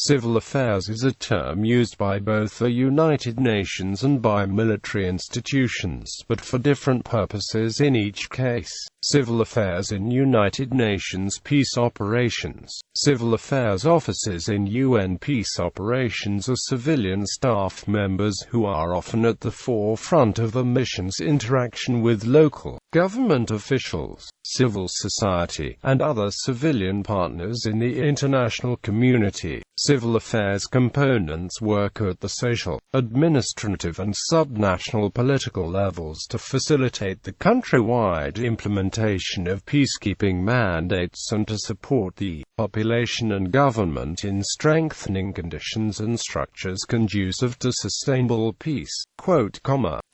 Civil affairs is a term used by both the United Nations and by military institutions, but for different purposes in each case. Civil affairs in United Nations peace operations. Civil affairs officers in UN peace operations are civilian staff members who are often at the forefront of a mission's interaction with local government officials, civil society, and other civilian partners in the international community. Civil affairs components work at the social, administrative and subnational political levels to facilitate the countrywide implementation of peacekeeping mandates and to support the population and government in strengthening conditions and structures conducive to sustainable peace.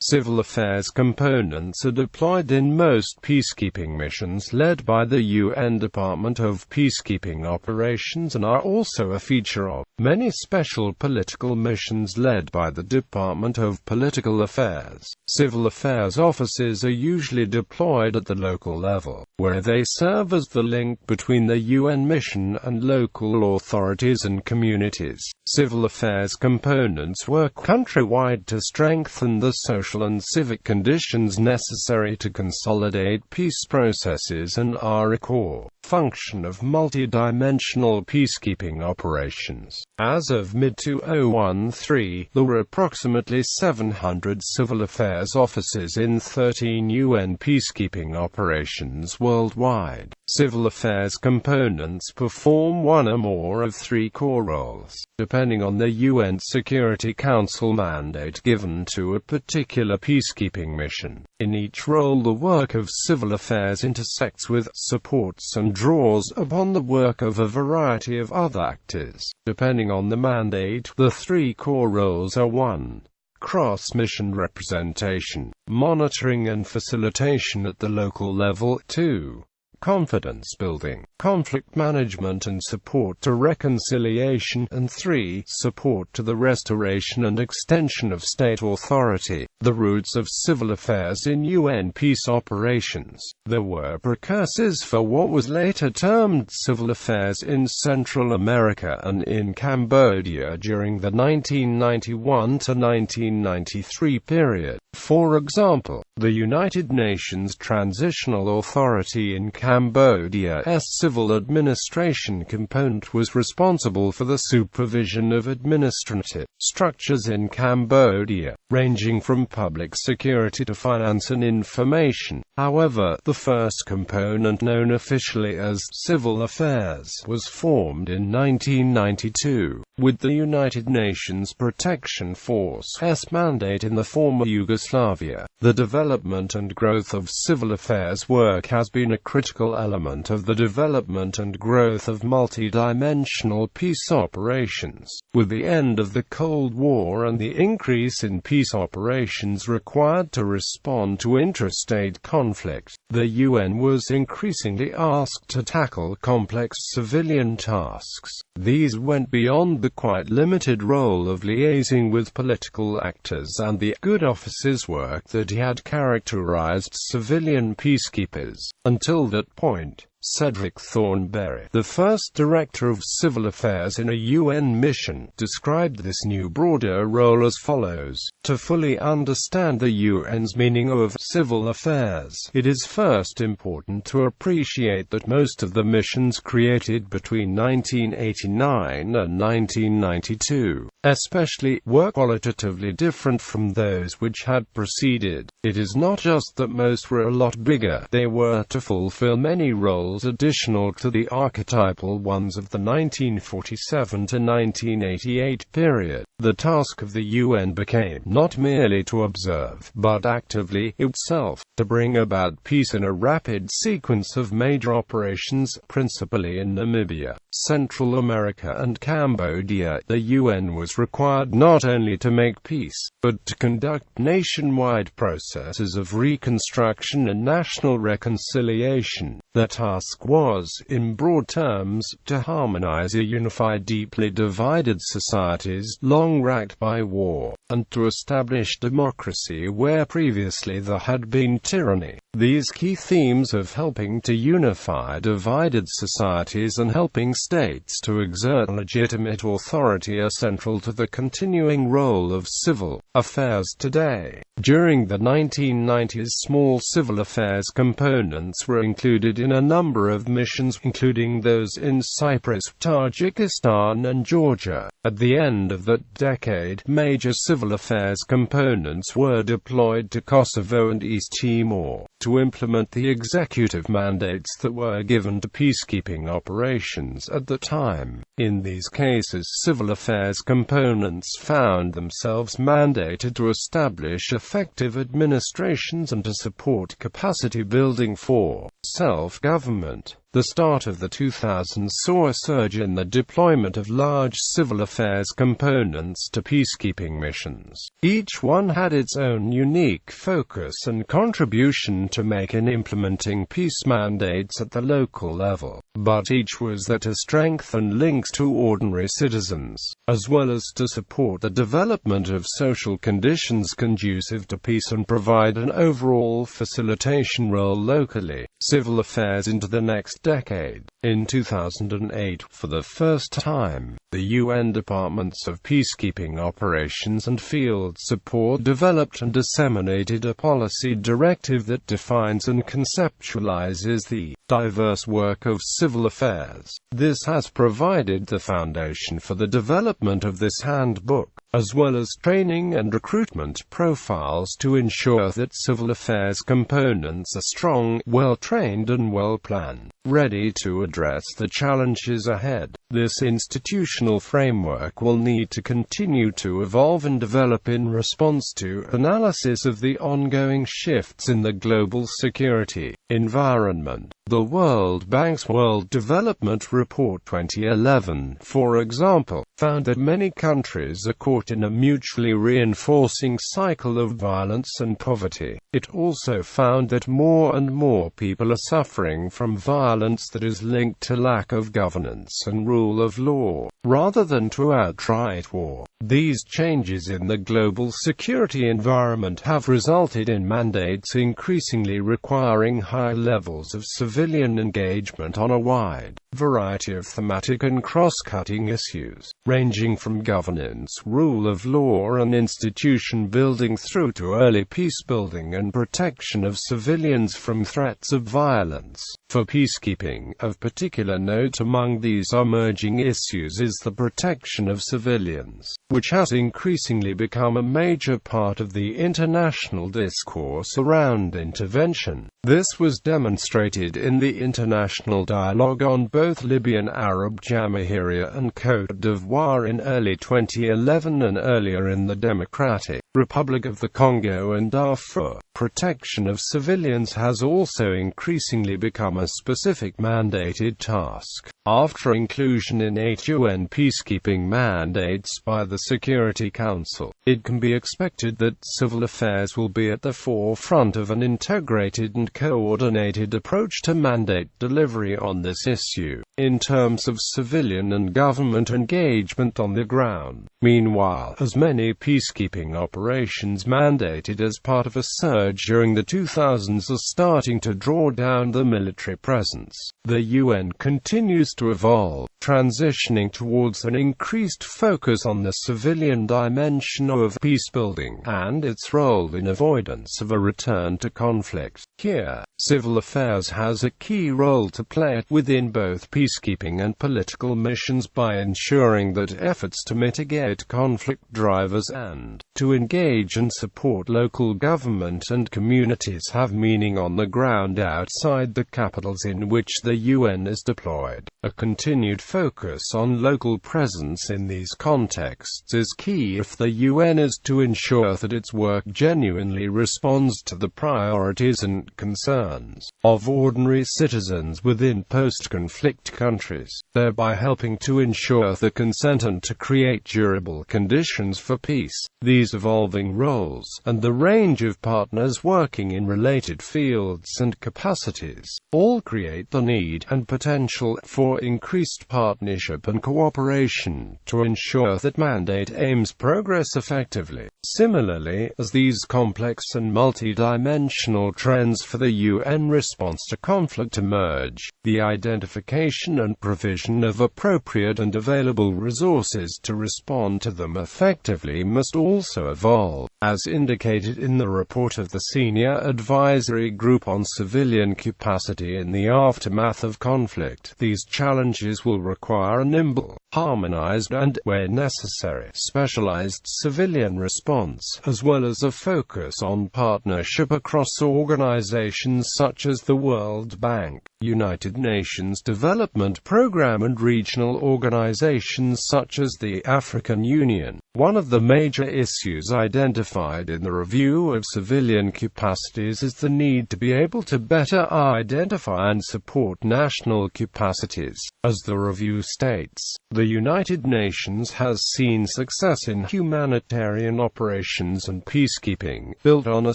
Civil affairs components are deployed in most peacekeeping missions led by the UN Department of Peacekeeping Operations and are also a feature of many special political missions led by the Department of Political Affairs. Civil affairs officers are usually deployed at the local level, where they serve as the link between the UN mission and local authorities and communities. Civil affairs components work countrywide to strengthen the social and civic conditions necessary to consolidate peace processes and are a core function of multidimensional peacekeeping operations. As of mid-2013, there were approximately 700 civil affairs officers in 13 UN peacekeeping operations worldwide. Civil affairs components perform one or more of three core roles, depending on the UN Security Council mandate given to a particular peacekeeping mission. In each role, the work of civil affairs intersects with, supports and draws upon the work of a variety of other actors. Depending on the mandate, the three core roles are 1. Cross-mission representation, monitoring and facilitation at the local level. 2. Confidence building, conflict management and support to reconciliation, and 3. Support to the restoration and extension of state authority. The roots of civil affairs in UN peace operations. There were precursors for what was later termed civil affairs in Central America and in Cambodia during the 1991 to 1993 period. For example, the United Nations Transitional Authority in Cambodia's civil administration component was responsible for the supervision of administrative structures in Cambodia, ranging from public security to finance and information. However, the first component, known officially as Civil Affairs, was formed in 1992, with the United Nations Protection Force's mandate in the former Yugoslavia. The development and growth of civil affairs work has been a critical element of the development and growth of multidimensional peace operations. With the end of the Cold War and the increase in peace operations required to respond to intrastate conflict, the UN was increasingly asked to tackle complex civilian tasks. These went beyond the quite limited role of liaising with political actors and the good officers' work that had characterized civilian peacekeepers. Until that point, Cedric Thornberry, the first director of civil affairs in a UN mission, described this new broader role as follows: to fully understand the UN's meaning of civil affairs, it is first important to appreciate that most of the missions created between 1989 and 1992, especially, were qualitatively different from those which had preceded. It is not just that most were a lot bigger, they were to fulfill many roles additional to the archetypal ones of the 1947 to 1988 period. The task of the UN became not merely to observe, but actively, itself, to bring about peace in a rapid sequence of major operations, principally in Namibia, Central America and Cambodia. The UN was required not only to make peace, but to conduct nationwide processes of reconstruction and national reconciliation. The task was, in broad terms, to harmonize a unified, deeply divided societies, long racked by war. and to establish democracy where previously there had been tyranny. These key themes of helping to unify divided societies and helping states to exert legitimate authority are central to the continuing role of civil affairs today. During the 1990s, small civil affairs components were included in a number of missions, including those in Cyprus, Tajikistan, and Georgia. At the end of that decade, major civil affairs components were deployed to Kosovo and East Timor to implement the executive mandates that were given to peacekeeping operations at the time. In these cases, civil affairs components found themselves mandated to establish effective administrations and to support capacity building for self-government. The start of the 2000s saw a surge in the deployment of large civil affairs components to peacekeeping missions. Each one had its own unique focus and contribution to make in implementing peace mandates at the local level, but each was there to strengthen links to ordinary citizens, as well as to support the development of social conditions conducive to peace and provide an overall facilitation role locally. Civil affairs into the next decade. In 2008, for the first time, the UN Departments of Peacekeeping Operations and Field Support developed and disseminated a policy directive that defines and conceptualizes the diverse work of civil affairs. This has provided the foundation for the development of this handbook, as well as training and recruitment profiles to ensure that civil affairs components are strong, well-trained and well-planned, ready to address the challenges ahead. This institutional framework will need to continue to evolve and develop in response to analysis of the ongoing shifts in the global security environment. The World Bank's World Development Report 2011, for example, found that many countries are caught in a mutually reinforcing cycle of violence and poverty. It also found that more and more people are suffering from violence that is linked to lack of governance and rule of law, rather than to outright war. These changes in the global security environment have resulted in mandates increasingly requiring high levels of civilian engagement on a wide variety of thematic and cross-cutting issues, ranging from governance, rule of law and institution building through to early peace building and protection of civilians from threats of violence. For peacekeeping, of particular note among these emerging issues is the protection of civilians, which has increasingly become a major part of the international discourse around intervention. This was demonstrated in the international dialogue on both Libyan Arab Jamahiriya and Côte d'Ivoire in early 2011 and earlier in the Democratic Republic of the Congo and Darfur. Protection of civilians has also increasingly become a specific mandated task. After inclusion in 8 UN peacekeeping mandates by the Security Council, it can be expected that civil affairs will be at the forefront of an integrated and coordinated approach to mandate delivery on this issue, in terms of civilian and government engagement on the ground. Meanwhile, as many peacekeeping operations mandated as part of a surge during the 2000s are starting to draw down the military presence, the UN continues to evolve, transitioning towards an increased focus on the civilian dimension of peacebuilding and its role in avoidance of a return to conflict. Here, civil affairs has a key role to play within both peacekeeping and political missions by ensuring that efforts to mitigate conflict drivers and to engage and support local government and communities have meaning on the ground outside the capitals in which the UN is deployed. A continued focus on local presence in these contexts is key if the UN is to ensure that its work genuinely responds to the priorities and concerns of ordinary citizens within post-conflict countries, thereby helping to ensure the consent and to create durable conditions for peace. These evolving roles, and the range of partners working in related fields and capacities, all create the need and potential for increased partnership and cooperation to ensure that mandate aims progress effectively. Similarly, as these complex and multidimensional trends for the UN response to conflict emerge, the identification and provision of appropriate and available resources to respond to them effectively must also evolve. As indicated in the report of the Senior Advisory Group on Civilian Capacity in the Aftermath of Conflict, these challenges will require a nimble, harmonized and, where necessary, specialized civilian response, as well as a focus on partnership across organizations such as the World Bank, United Nations Development Programme and regional organizations such as the African Union. One of the major issues identified in the review of civilian capacities is the need to be able to better identify and support national capacities. As the review states, the United Nations has seen success in humanitarian operations and peacekeeping, built on a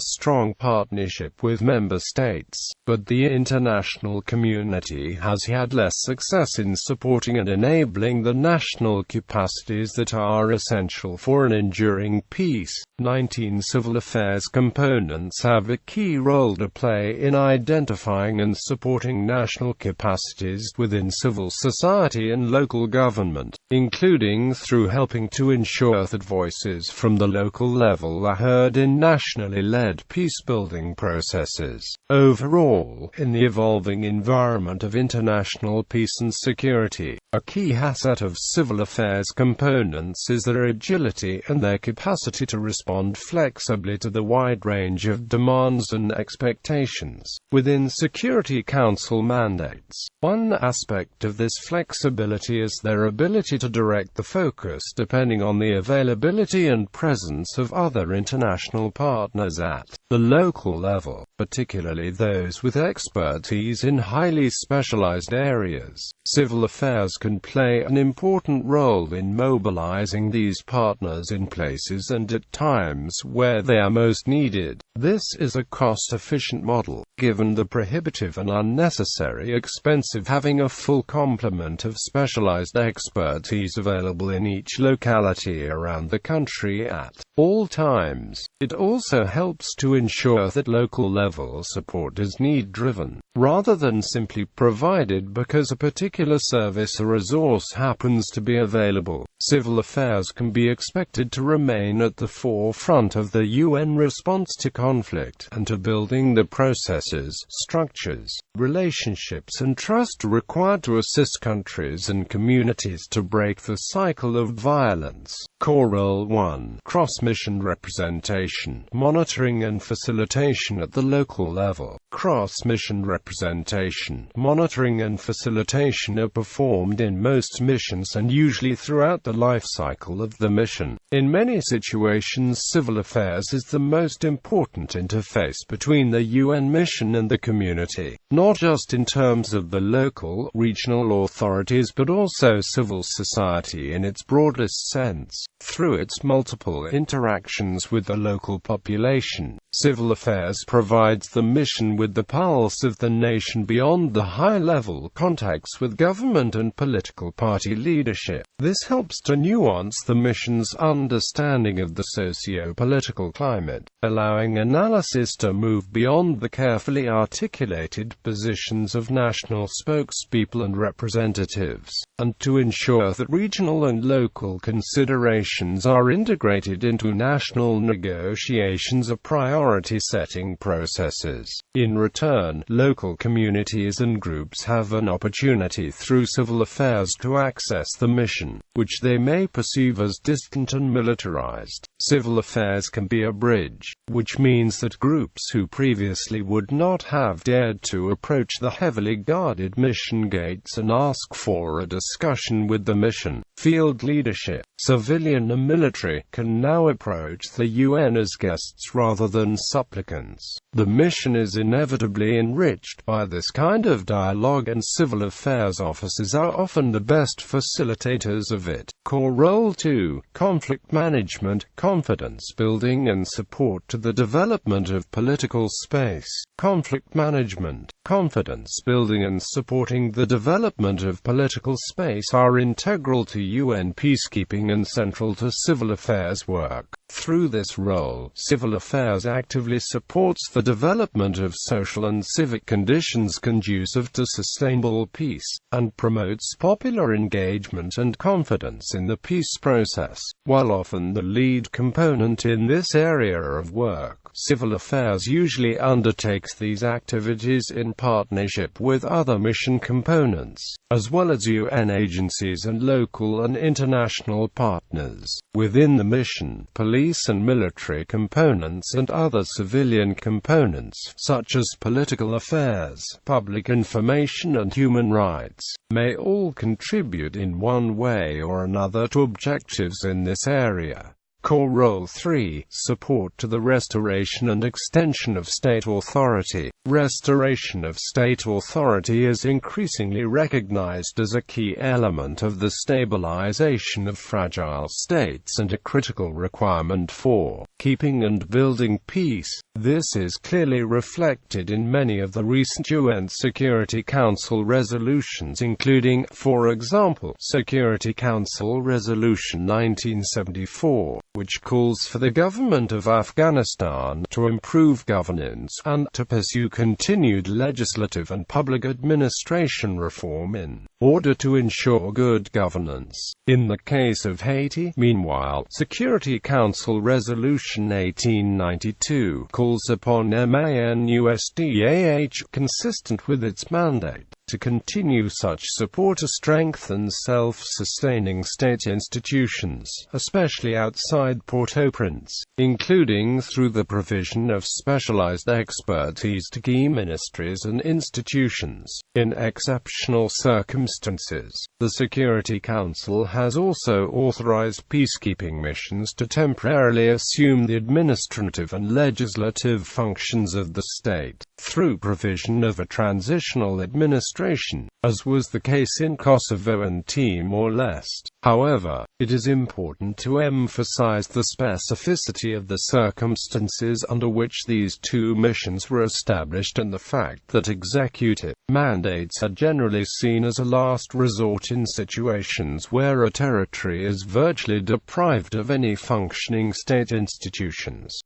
strong partnership with member states, but the international community has had less success in supporting and enabling the national capacities that are essential for an enduring peace. 19 civil affairs components have a key role to play in identifying and supporting national capacities within civil society and local government, including through helping to ensure that voices from the local level are heard in nationally led peacebuilding processes. Overall, in the evolving environment of international peace and security, a key asset of civil affairs components is their agility and their capacity to respond flexibly to the wide range of demands and expectations within Security Council mandates. One aspect of this flexibility is their ability to direct the focus depending on the availability and presence of other international partners at the local level, particularly those with expertise in highly specialized areas. Civil affairs can play an important role in mobilizing these partners in places and at times where they are most needed. This is a cost-efficient model, given the prohibitive and unnecessary expense of having a full complement of specialized expertise available in each locality around the country at all times. It also helps to ensure that local-level support is need-driven, rather than simply provided because a particular service or resource happens to be available. Civil affairs can be expected to remain at the forefront of the UN response to conflict, and to building the processes, structures, relationships and trust required to assist countries and communities to break the cycle of violence. Core Role 1. Cross-mission representation, monitoring and facilitation at the local level. Cross-mission representation, monitoring and facilitation are performed in most missions and usually throughout the life cycle of the mission. In many situations, civil affairs is the most important interface between the UN mission and the community, not just in terms of the local, regional authorities but also civil society in its broadest sense, through its multiple interactions with the local population. Civil affairs provides the mission with the pulse of the nation beyond the high-level contacts with government and political party leadership. This helps to nuance the mission's understanding of the socio-political climate, allowing analysis to move beyond the carefully articulated positions of national spokespeople and representatives, and to ensure that regional and local considerations are integrated into national negotiations or priority-setting processes. In return, local communities and groups have an opportunity through civil affairs to access the mission, which they may perceive as distant and militarized. Civil affairs can be a bridge, which means that groups who previously would not have dared to approach the heavily guarded mission gates and ask for a discussion with the mission, field leadership, civilian and military, can now approach the UN as guests rather than and supplicants. The mission is inevitably enriched by this kind of dialogue, and civil affairs officers are often the best facilitators of it. Core Role 2: Conflict Management, Confidence Building and Support to the Development of Political Space. Conflict management, confidence building and supporting the development of political space are integral to UN peacekeeping and central to civil affairs work. Through this role, civil affairs actively supports the development of social and civic conditions conducive to sustainable peace, and promotes popular engagement and confidence in the peace process. While often the lead component in this area of work, civil affairs usually undertakes these activities in partnership with other mission components, as well as UN agencies and local and international partners. Within the mission, police and military components and other civilian components, such as political affairs, public information and human rights, may all contribute in one way or another to objectives in this area. Core Role 3: Support to the restoration and extension of state authority. Restoration of state authority is increasingly recognized as a key element of the stabilization of fragile states and a critical requirement for keeping and building peace. This is clearly reflected in many of the recent UN Security Council resolutions, including, for example, Security Council Resolution 1974, which calls for the government of Afghanistan to improve governance and to pursue continued legislative and public administration reform in order to ensure good governance. In the case of Haiti, meanwhile, Security Council Resolution 1892 calls upon MANUSDAH, consistent with its mandate, to continue such support to strengthen self-sustaining state institutions, especially outside Port-au-Prince, including through the provision of specialized expertise to key ministries and institutions. In exceptional circumstances, the Security Council has also authorized peacekeeping missions to temporarily assume the administrative and legislative functions of the state, through provision of a transitional administration, as was the case in Kosovo and Timor-Leste. However, it is important to emphasize the specificity of the circumstances under which these two missions were established, and the fact that executive mandates are generally seen as a last resort in situations where a territory is virtually deprived of any functioning state institutions.